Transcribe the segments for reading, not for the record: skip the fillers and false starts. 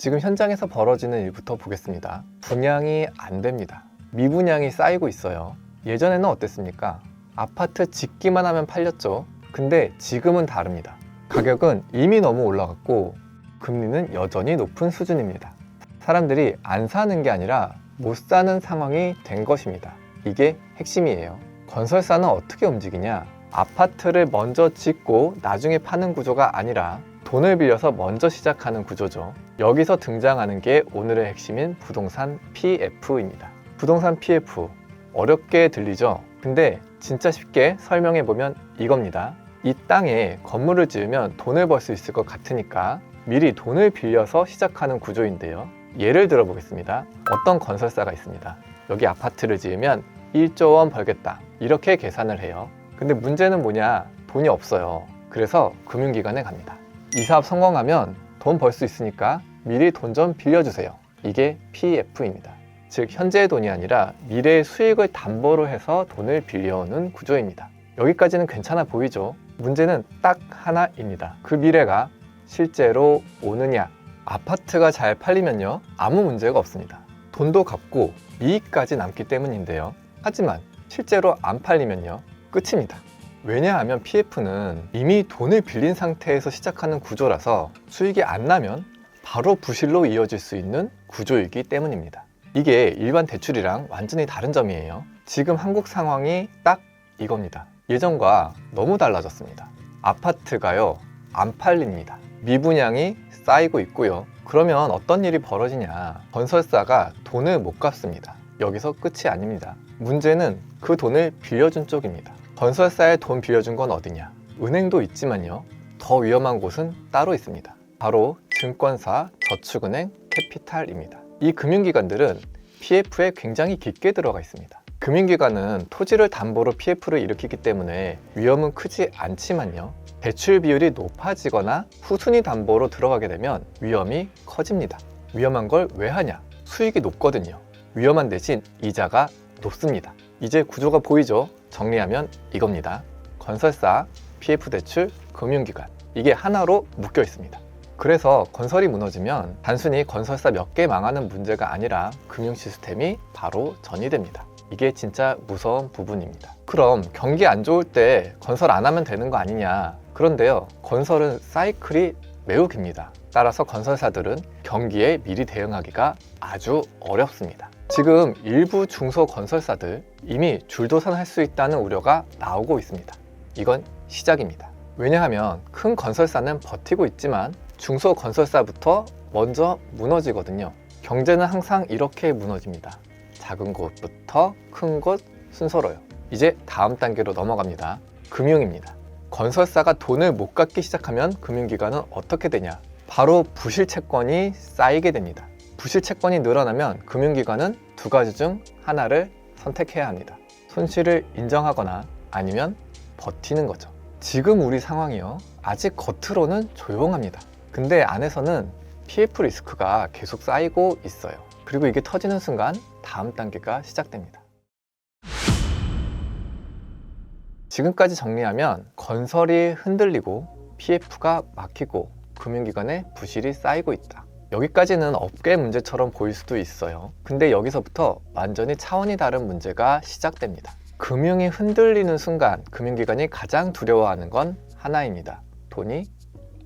지금 현장에서 벌어지는 일부터 보겠습니다. 분양이 안 됩니다. 미분양이 쌓이고 있어요. 예전에는 어땠습니까? 아파트 짓기만 하면 팔렸죠. 근데 지금은 다릅니다. 가격은 이미 너무 올라갔고 금리는 여전히 높은 수준입니다. 사람들이 안 사는 게 아니라 못 사는 상황이 된 것입니다. 이게 핵심이에요. 건설사는 어떻게 움직이냐? 아파트를 먼저 짓고 나중에 파는 구조가 아니라 돈을 빌려서 먼저 시작하는 구조죠. 여기서 등장하는 게 오늘의 핵심인 부동산 PF입니다. 부동산 PF, 어렵게 들리죠? 근데 진짜 쉽게 설명해 보면 이겁니다. 이 땅에 건물을 지으면 돈을 벌 수 있을 것 같으니까 미리 돈을 빌려서 시작하는 구조인데요. 예를 들어 보겠습니다. 어떤 건설사가 있습니다. 여기 아파트를 지으면 1조 원 벌겠다, 이렇게 계산을 해요. 근데 문제는 뭐냐? 돈이 없어요. 그래서 금융기관에 갑니다. 이 사업 성공하면 돈 벌 수 있으니까 미리 돈 좀 빌려주세요. 이게 PF입니다. 즉 현재의 돈이 아니라 미래의 수익을 담보로 해서 돈을 빌려오는 구조입니다. 여기까지는 괜찮아 보이죠? 문제는 딱 하나입니다. 그 미래가 실제로 오느냐? 아파트가 잘 팔리면요, 아무 문제가 없습니다. 돈도 갚고 이익까지 남기 때문인데요. 하지만 실제로 안 팔리면요, 끝입니다. 왜냐하면 PF는 이미 돈을 빌린 상태에서 시작하는 구조라서 수익이 안 나면 바로 부실로 이어질 수 있는 구조이기 때문입니다. 이게 일반 대출이랑 완전히 다른 점이에요. 지금 한국 상황이 딱 이겁니다. 예전과 너무 달라졌습니다. 아파트가요, 안 팔립니다. 미분양이 쌓이고 있고요. 그러면 어떤 일이 벌어지냐? 건설사가 돈을 못 갚습니다. 여기서 끝이 아닙니다. 문제는 그 돈을 빌려준 쪽입니다. 건설사에 돈 빌려준 건 어디냐? 은행도 있지만요, 더 위험한 곳은 따로 있습니다. 바로 증권사, 저축은행, 캐피탈입니다. 이 금융기관들은 PF에 굉장히 깊게 들어가 있습니다. 금융기관은 토지를 담보로 PF를 일으키기 때문에 위험은 크지 않지만요, 대출 비율이 높아지거나 후순위 담보로 들어가게 되면 위험이 커집니다. 위험한 걸 왜 하냐? 수익이 높거든요. 위험한 대신 이자가 높습니다. 이제 구조가 보이죠? 정리하면 이겁니다. 건설사, PF 대출, 금융기관, 이게 하나로 묶여 있습니다. 그래서 건설이 무너지면 단순히 건설사 몇 개 망하는 문제가 아니라 금융 시스템이 바로 전이됩니다. 이게 진짜 무서운 부분입니다. 그럼 경기 안 좋을 때 건설 안 하면 되는 거 아니냐? 그런데요, 건설은 사이클이 매우 깁니다. 따라서 건설사들은 경기에 미리 대응하기가 아주 어렵습니다. 지금 일부 중소건설사들 이미 줄도산할 수 있다는 우려가 나오고 있습니다. 이건 시작입니다. 왜냐하면 큰 건설사는 버티고 있지만 중소건설사부터 먼저 무너지거든요. 경제는 항상 이렇게 무너집니다. 작은 곳부터 큰 곳 순서로요. 이제 다음 단계로 넘어갑니다. 금융입니다. 건설사가 돈을 못 갚기 시작하면 금융기관은 어떻게 되냐? 바로 부실 채권이 쌓이게 됩니다. 부실 채권이 늘어나면 금융기관은 두 가지 중 하나를 선택해야 합니다. 손실을 인정하거나 아니면 버티는 거죠. 지금 우리 상황이요, 아직 겉으로는 조용합니다. 근데 안에서는 PF 리스크가 계속 쌓이고 있어요. 그리고 이게 터지는 순간 다음 단계가 시작됩니다. 지금까지 정리하면 건설이 흔들리고 PF가 막히고 금융기관에 부실이 쌓이고 있다. 여기까지는 업계 문제처럼 보일 수도 있어요. 근데 여기서부터 완전히 차원이 다른 문제가 시작됩니다. 금융이 흔들리는 순간 금융기관이 가장 두려워하는 건 하나입니다. 돈이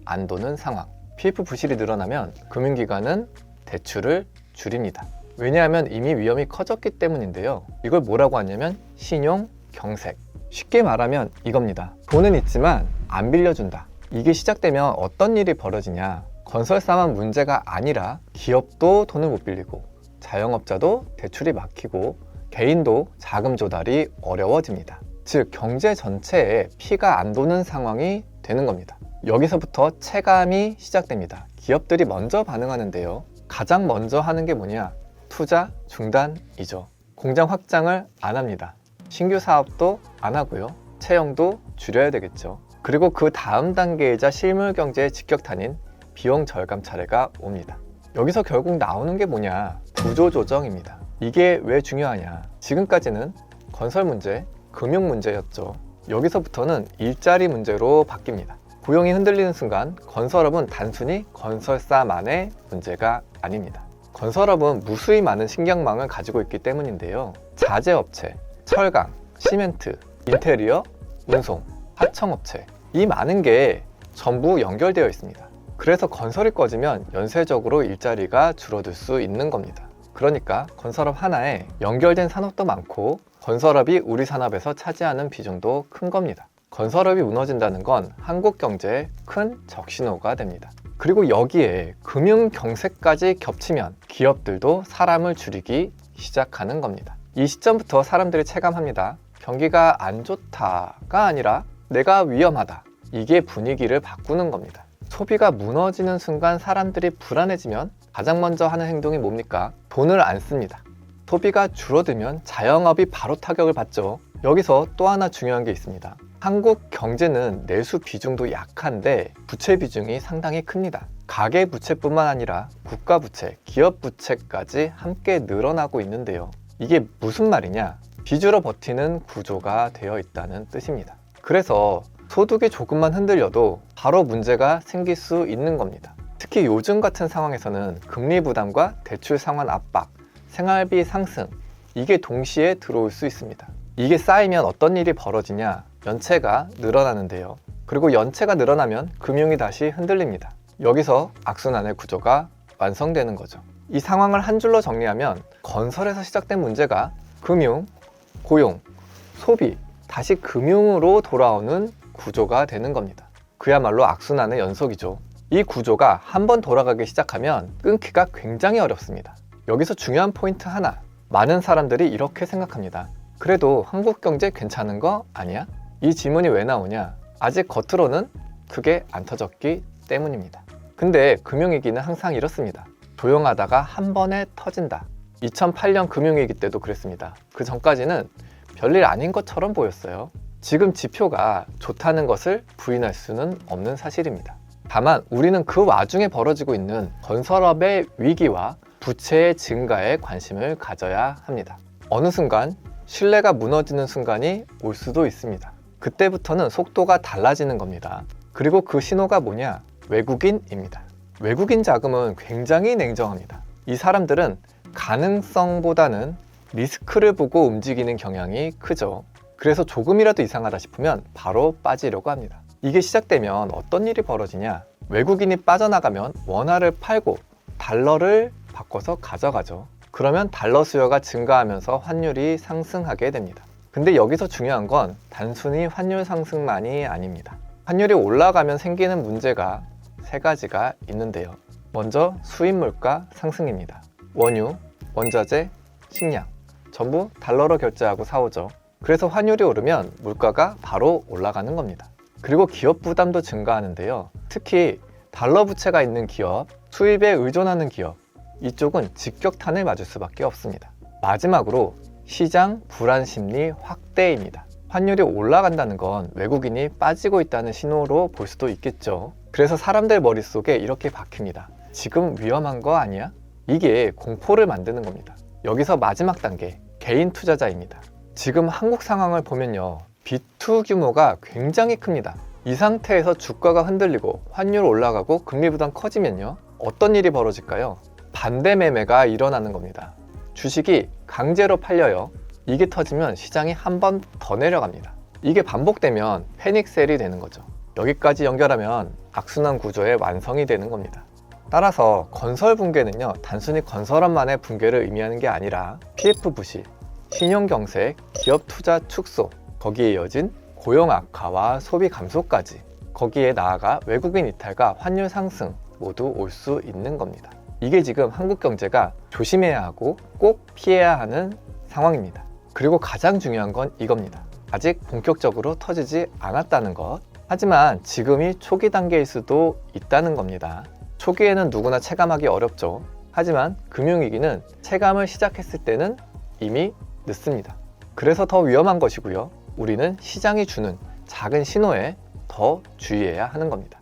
안 도는 상황. PF 부실이 늘어나면 금융기관은 대출을 줄입니다. 왜냐하면 이미 위험이 커졌기 때문인데요. 이걸 뭐라고 하냐면 신용 경색. 쉽게 말하면 이겁니다. 돈은 있지만 안 빌려준다. 이게 시작되면 어떤 일이 벌어지냐? 건설사만 문제가 아니라 기업도 돈을 못 빌리고 자영업자도 대출이 막히고 개인도 자금 조달이 어려워집니다. 즉 경제 전체에 피가 안 도는 상황이 되는 겁니다. 여기서부터 체감이 시작됩니다. 기업들이 먼저 반응하는데요. 가장 먼저 하는 게 뭐냐? 투자 중단이죠. 공장 확장을 안 합니다. 신규 사업도 안 하고요. 채용도 줄여야 되겠죠. 그리고 그 다음 단계이자 실물 경제의 직격탄인 비용 절감 차례가 옵니다. 여기서 결국 나오는 게 뭐냐? 구조조정입니다. 이게 왜 중요하냐? 지금까지는 건설 문제, 금융 문제였죠. 여기서부터는 일자리 문제로 바뀝니다. 고용이 흔들리는 순간 건설업은 단순히 건설사만의 문제가 아닙니다. 건설업은 무수히 많은 신경망을 가지고 있기 때문인데요. 자재업체, 철강, 시멘트, 인테리어, 운송, 하청업체, 이 많은 게 전부 연결되어 있습니다. 그래서 건설이 꺼지면 연쇄적으로 일자리가 줄어들 수 있는 겁니다. 그러니까 건설업 하나에 연결된 산업도 많고 건설업이 우리 산업에서 차지하는 비중도 큰 겁니다. 건설업이 무너진다는 건 한국 경제에 큰 적신호가 됩니다. 그리고 여기에 금융 경색까지 겹치면 기업들도 사람을 줄이기 시작하는 겁니다. 이 시점부터 사람들이 체감합니다. 경기가 안 좋다가 아니라 내가 위험하다. 이게 분위기를 바꾸는 겁니다. 소비가 무너지는 순간 사람들이 불안해지면 가장 먼저 하는 행동이 뭡니까? 돈을 안 씁니다. 소비가 줄어들면 자영업이 바로 타격을 받죠. 여기서 또 하나 중요한 게 있습니다. 한국 경제는 내수 비중도 약한데 부채 비중이 상당히 큽니다. 가계 부채뿐만 아니라 국가 부채, 기업 부채까지 함께 늘어나고 있는데요. 이게 무슨 말이냐? 빚으로 버티는 구조가 되어 있다는 뜻입니다. 그래서 소득이 조금만 흔들려도 바로 문제가 생길 수 있는 겁니다. 특히 요즘 같은 상황에서는 금리 부담과 대출 상환 압박, 생활비 상승, 이게 동시에 들어올 수 있습니다. 이게 쌓이면 어떤 일이 벌어지냐? 연체가 늘어나는데요. 그리고 연체가 늘어나면 금융이 다시 흔들립니다. 여기서 악순환의 구조가 완성되는 거죠. 이 상황을 한 줄로 정리하면 건설에서 시작된 문제가 금융, 고용, 소비, 다시 금융으로 돌아오는 구조가 되는 겁니다. 그야말로 악순환의 연속이죠. 이 구조가 한번 돌아가기 시작하면 끊기가 굉장히 어렵습니다. 여기서 중요한 포인트 하나, 많은 사람들이 이렇게 생각합니다. 그래도 한국 경제 괜찮은 거 아니야? 이 질문이 왜 나오냐? 아직 겉으로는 크게 안 터졌기 때문입니다. 근데 금융위기는 항상 이렇습니다. 조용하다가 한 번에 터진다. 2008년 금융위기 때도 그랬습니다. 그 전까지는 별일 아닌 것처럼 보였어요. 지금 지표가 좋다는 것을 부인할 수는 없는 사실입니다. 다만 우리는 그 와중에 벌어지고 있는 건설업의 위기와 부채의 증가에 관심을 가져야 합니다. 어느 순간 신뢰가 무너지는 순간이 올 수도 있습니다. 그때부터는 속도가 달라지는 겁니다. 그리고 그 신호가 뭐냐? 외국인입니다. 외국인 자금은 굉장히 냉정합니다. 이 사람들은 가능성보다는 리스크를 보고 움직이는 경향이 크죠. 그래서 조금이라도 이상하다 싶으면 바로 빠지려고 합니다. 이게 시작되면 어떤 일이 벌어지냐? 외국인이 빠져나가면 원화를 팔고 달러를 바꿔서 가져가죠. 그러면 달러 수요가 증가하면서 환율이 상승하게 됩니다. 근데 여기서 중요한 건 단순히 환율 상승만이 아닙니다. 환율이 올라가면 생기는 문제가 세 가지가 있는데요. 먼저 수입 물가 상승입니다. 원유, 원자재, 식량 전부 달러로 결제하고 사오죠. 그래서 환율이 오르면 물가가 바로 올라가는 겁니다. 그리고 기업 부담도 증가하는데요. 특히 달러 부채가 있는 기업, 수입에 의존하는 기업, 이쪽은 직격탄을 맞을 수밖에 없습니다. 마지막으로 시장 불안 심리 확대입니다. 환율이 올라간다는 건 외국인이 빠지고 있다는 신호로 볼 수도 있겠죠. 그래서 사람들 머릿속에 이렇게 박힙니다. 지금 위험한 거 아니야? 이게 공포를 만드는 겁니다. 여기서 마지막 단계, 개인 투자자입니다. 지금 한국 상황을 보면요. B2 규모가 굉장히 큽니다. 이 상태에서 주가가 흔들리고 환율 올라가고 금리 부담 커지면요. 어떤 일이 벌어질까요? 반대 매매가 일어나는 겁니다. 주식이 강제로 팔려요. 이게 터지면 시장이 한 번 더 내려갑니다. 이게 반복되면 패닉셀이 되는 거죠. 여기까지 연결하면 악순환 구조의 완성이 되는 겁니다. 따라서 건설 붕괴는요, 단순히 건설업만의 붕괴를 의미하는 게 아니라 PF 부실, 신용 경색, 기업 투자 축소, 거기에 이어진 고용 악화와 소비 감소까지, 거기에 나아가 외국인 이탈과 환율 상승 모두 올 수 있는 겁니다. 이게 지금 한국 경제가 조심해야 하고 꼭 피해야 하는 상황입니다. 그리고 가장 중요한 건 이겁니다. 아직 본격적으로 터지지 않았다는 것. 하지만 지금이 초기 단계일 수도 있다는 겁니다. 초기에는 누구나 체감하기 어렵죠. 하지만 금융위기는 체감을 시작했을 때는 이미 늦습니다. 그래서 더 위험한 것이고요. 우리는 시장이 주는 작은 신호에 더 주의해야 하는 겁니다.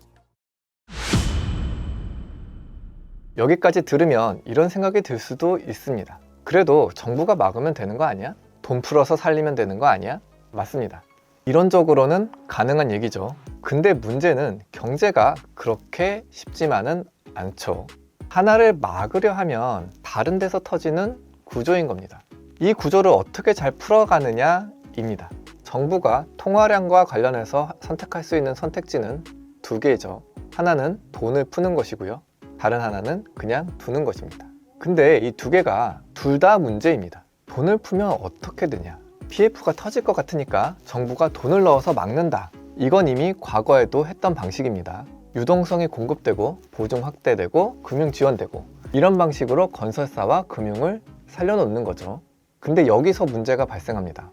여기까지 들으면 이런 생각이 들 수도 있습니다. 그래도 정부가 막으면 되는 거 아니야? 돈 풀어서 살리면 되는 거 아니야? 맞습니다. 이론적으로는 가능한 얘기죠. 근데 문제는 경제가 그렇게 쉽지만은 않죠. 하나를 막으려 하면 다른 데서 터지는 구조인 겁니다. 이 구조를 어떻게 잘 풀어가느냐입니다. 정부가 통화량과 관련해서 선택할 수 있는 선택지는 두 개죠. 하나는 돈을 푸는 것이고요. 다른 하나는 그냥 두는 것입니다. 근데 이 두 개가 둘 다 문제입니다. 돈을 풀면 어떻게 되냐? PF가 터질 것 같으니까 정부가 돈을 넣어서 막는다. 이건 이미 과거에도 했던 방식입니다. 유동성이 공급되고 보증 확대되고 금융 지원되고 이런 방식으로 건설사와 금융을 살려놓는 거죠. 근데 여기서 문제가 발생합니다.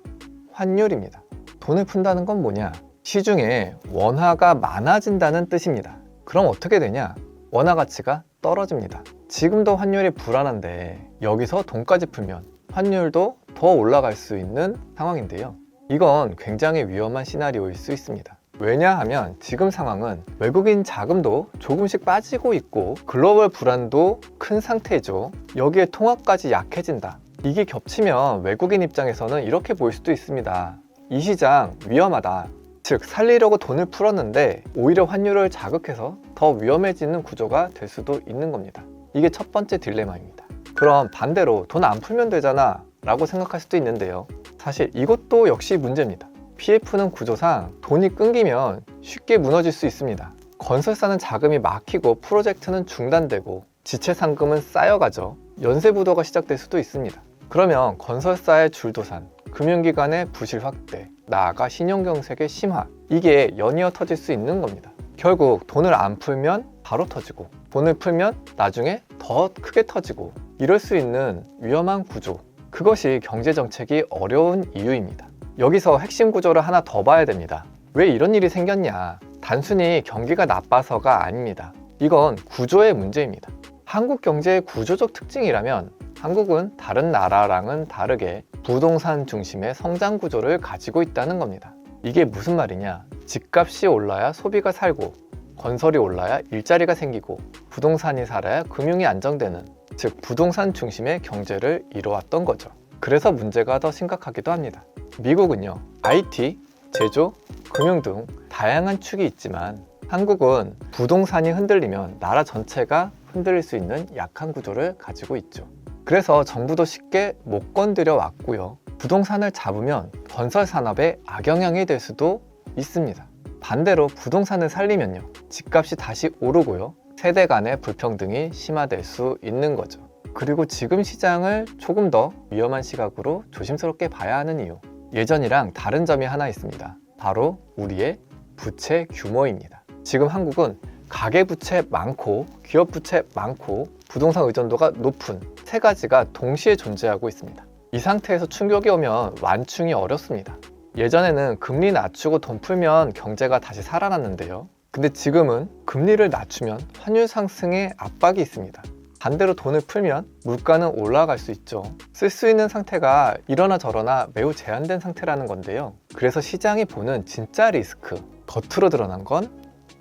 환율입니다. 돈을 푼다는 건 뭐냐? 시중에 원화가 많아진다는 뜻입니다. 그럼 어떻게 되냐? 원화 가치가 떨어집니다. 지금도 환율이 불안한데 여기서 돈까지 풀면 환율도 더 올라갈 수 있는 상황인데요. 이건 굉장히 위험한 시나리오일 수 있습니다. 왜냐하면 지금 상황은 외국인 자금도 조금씩 빠지고 있고 글로벌 불안도 큰 상태죠. 여기에 통화까지 약해진다. 이게 겹치면 외국인 입장에서는 이렇게 보일 수도 있습니다. 이 시장 위험하다. 즉 살리려고 돈을 풀었는데 오히려 환율을 자극해서 더 위험해지는 구조가 될 수도 있는 겁니다. 이게 첫 번째 딜레마입니다. 그럼 반대로 돈 안 풀면 되잖아 라고 생각할 수도 있는데요. 사실 이것도 역시 문제입니다. PF는 구조상 돈이 끊기면 쉽게 무너질 수 있습니다. 건설사는 자금이 막히고 프로젝트는 중단되고 지체 상금은 쌓여가죠. 연쇄부도가 시작될 수도 있습니다. 그러면 건설사의 줄도산, 금융기관의 부실 확대, 나아가 신용경색의 심화, 이게 연이어 터질 수 있는 겁니다. 결국 돈을 안 풀면 바로 터지고 돈을 풀면 나중에 더 크게 터지고 이럴 수 있는 위험한 구조, 그것이 경제정책이 어려운 이유입니다. 여기서 핵심 구조를 하나 더 봐야 됩니다. 왜 이런 일이 생겼냐? 단순히 경기가 나빠서가 아닙니다. 이건 구조의 문제입니다. 한국 경제의 구조적 특징이라면 한국은 다른 나라랑은 다르게 부동산 중심의 성장 구조를 가지고 있다는 겁니다. 이게 무슨 말이냐? 집값이 올라야 소비가 살고 건설이 올라야 일자리가 생기고 부동산이 살아야 금융이 안정되는, 즉 부동산 중심의 경제를 이뤄왔던 거죠. 그래서 문제가 더 심각하기도 합니다. 미국은요, IT, 제조, 금융 등 다양한 축이 있지만 한국은 부동산이 흔들리면 나라 전체가 흔들릴 수 있는 약한 구조를 가지고 있죠. 그래서 정부도 쉽게 못 건드려 왔고요. 부동산을 잡으면 건설 산업에 악영향이 될 수도 있습니다. 반대로 부동산을 살리면요, 집값이 다시 오르고요, 세대 간의 불평등이 심화될 수 있는 거죠. 그리고 지금 시장을 조금 더 위험한 시각으로 조심스럽게 봐야 하는 이유, 예전이랑 다른 점이 하나 있습니다. 바로 우리의 부채 규모입니다. 지금 한국은 가계부채 많고 기업부채 많고 부동산 의존도가 높은 세 가지가 동시에 존재하고 있습니다. 이 상태에서 충격이 오면 완충이 어렵습니다. 예전에는 금리 낮추고 돈 풀면 경제가 다시 살아났는데요. 근데 지금은 금리를 낮추면 환율 상승에 압박이 있습니다. 반대로 돈을 풀면 물가는 올라갈 수 있죠. 쓸 수 있는 상태가 이러나 저러나 매우 제한된 상태라는 건데요. 그래서 시장이 보는 진짜 리스크, 겉으로 드러난 건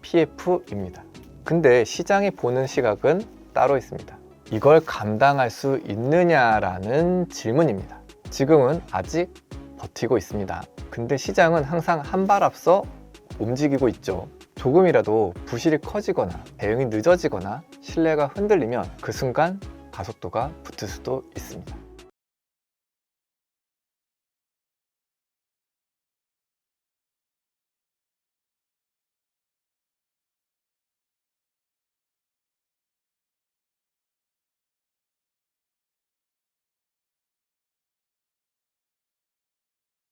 PF입니다. 근데 시장이 보는 시각은 따로 있습니다. 이걸 감당할 수 있느냐라는 질문입니다. 지금은 아직 버티고 있습니다. 근데 시장은 항상 한 발 앞서 움직이고 있죠. 조금이라도 부실이 커지거나 대응이 늦어지거나 신뢰가 흔들리면 그 순간 가속도가 붙을 수도 있습니다.